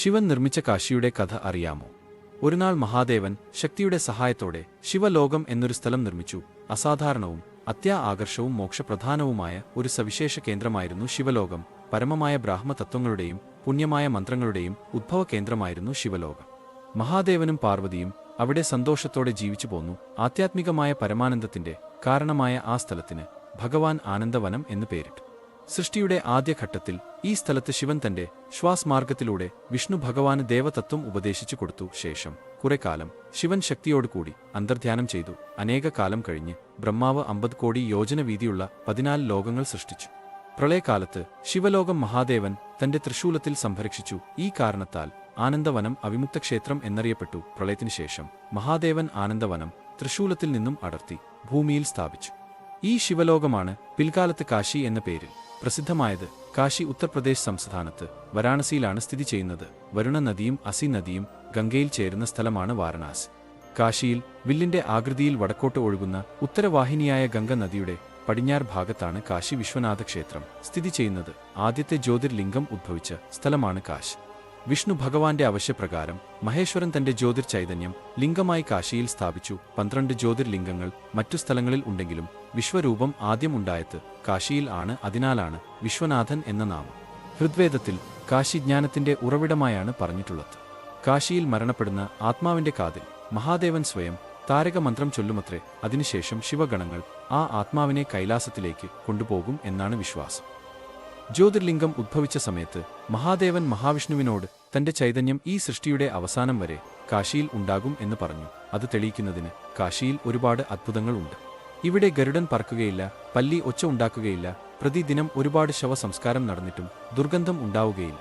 ശിവൻ നിർമ്മിച്ച കാശിയുടെ കഥ അറിയാമോ? ഒരുനാൾ മഹാദേവൻ ശക്തിയുടെ സഹായത്തോടെ ശിവലോകം എന്നൊരു സ്ഥലം നിർമ്മിച്ചു. അസാധാരണവും ആകർഷവും മോക്ഷപ്രധാനവുമായ ഒരു സവിശേഷ കേന്ദ്രമായിരുന്നു ശിവലോകം. പരമമായ ബ്രാഹ്മതത്വങ്ങളുടെയും പുണ്യമായ മന്ത്രങ്ങളുടെയും ഉദ്ഭവ കേന്ദ്രമായിരുന്നു ശിവലോകം. മഹാദേവനും പാർവതിയും അവിടെ സന്തോഷത്തോടെ ജീവിച്ചു പോന്നു. ആധ്യാത്മികമായ പരമാനന്ദത്തിന്റെ കാരണമായ ആ സ്ഥലത്തിന് ഭഗവാൻ ആനന്ദവനം എന്ന് പേരിട്ടു. സൃഷ്ടിയുടെ ആദ്യഘട്ടത്തിൽ ഈ സ്ഥലത്ത് ശിവൻ തന്റെ ശ്വാസമാർഗത്തിലൂടെ വിഷ്ണു ഭഗവാന് ദേവതത്വം ഉപദേശിച്ചു കൊടുത്തു. ശേഷം കുറെ കാലം ശിവൻ ശക്തിയോടുകൂടി അന്തർധ്യാനം ചെയ്തു. അനേക കാലം കഴിഞ്ഞ് ബ്രഹ്മാവ് 50 കോടി യോജന വീതിയുള്ള 14 ലോകങ്ങൾ സൃഷ്ടിച്ചു. പ്രളയകാലത്ത് ശിവലോകം മഹാദേവൻ തന്റെ തൃശൂലത്തിൽ സംരക്ഷിച്ചു. ഈ കാരണത്താൽ ആനന്ദവനം അവിമുക്ത ക്ഷേത്രം എന്നറിയപ്പെട്ടു. പ്രളയത്തിനു ശേഷം മഹാദേവൻ ആനന്ദവനം തൃശൂലത്തിൽ നിന്നും അടർത്തി ഭൂമിയിൽ സ്ഥാപിച്ചു. ഈ ശിവലോകമാണ് പിൽക്കാലത്ത് കാശി എന്ന പേരിൽ പ്രസിദ്ധമായത്. കാശി ഉത്തർപ്രദേശ് സംസ്ഥാനത്ത് വാരാണസിയിലാണ് സ്ഥിതി ചെയ്യുന്നത്. വരുണ നദിയും അസി നദിയും ഗംഗയിൽ ചേരുന്ന സ്ഥലമാണ് വാരണാസി. കാശിയിൽ വില്ലിന്റെ ആകൃതിയിൽ വടക്കോട്ട് ഒഴുകുന്ന ഉത്തരവാഹിനിയായ ഗംഗ നദിയുടെ പടിഞ്ഞാറ് ഭാഗത്താണ് കാശി വിശ്വനാഥ ക്ഷേത്രം സ്ഥിതി ചെയ്യുന്നത്. ആദ്യത്തെ ജ്യോതിർലിംഗം ഉദ്ഭവിച്ച സ്ഥലമാണ് കാശി. വിഷ്ണു ഭഗവാന്റെ ആവശ്യപ്രകാരം മഹേശ്വരൻ തന്റെ ജ്യോതിർ ചൈതന്യം ലിംഗമായി കാശിയിൽ സ്ഥാപിച്ചു. 12 ജ്യോതിർലിംഗങ്ങൾ മറ്റു സ്ഥലങ്ങളിൽ ഉണ്ടെങ്കിലും വിശ്വരൂപം ആദ്യം ഉണ്ടായത് കാശിയിൽ ആണ്. അതിനാലാണ് വിശ്വനാഥൻ എന്ന നാമം. ഋഗ്വേദത്തിൽ കാശി ജ്ഞാനത്തിന്റെ ഉറവിടമായാണ് പറഞ്ഞിട്ടുള്ളത്. കാശിയിൽ മരണപ്പെടുന്ന ആത്മാവിന്റെ കാതിൽ മഹാദേവൻ സ്വയം താരകമന്ത്രം ചൊല്ലുമത്രേ. അതിനുശേഷം ശിവഗണങ്ങൾ ആ ആത്മാവിനെ കൈലാസത്തിലേക്ക് കൊണ്ടുപോകും എന്നാണ് വിശ്വാസം. ജ്യോതിർലിംഗം ഉദ്ഭവിച്ച സമയത്ത് മഹാദേവൻ മഹാവിഷ്ണുവിനോട് തന്റെ ചൈതന്യം ഈ സൃഷ്ടിയുടെ അവസാനം വരെ കാശിയിൽ ഉണ്ടാകും എന്ന് പറഞ്ഞു. അത് തെളിയിക്കുന്നതിന് കാശിയിൽ ഒരുപാട് അത്ഭുതങ്ങൾ ഉണ്ട്. ഇവിടെ ഗരുഡൻ പറക്കുകയില്ല, പല്ലി ഒച്ച ഉണ്ടാക്കുകയില്ല, പ്രതിദിനം ഒരുപാട് ശവസംസ്കാരം നടന്നിട്ടും ദുർഗന്ധം ഉണ്ടാവുകയില്ല.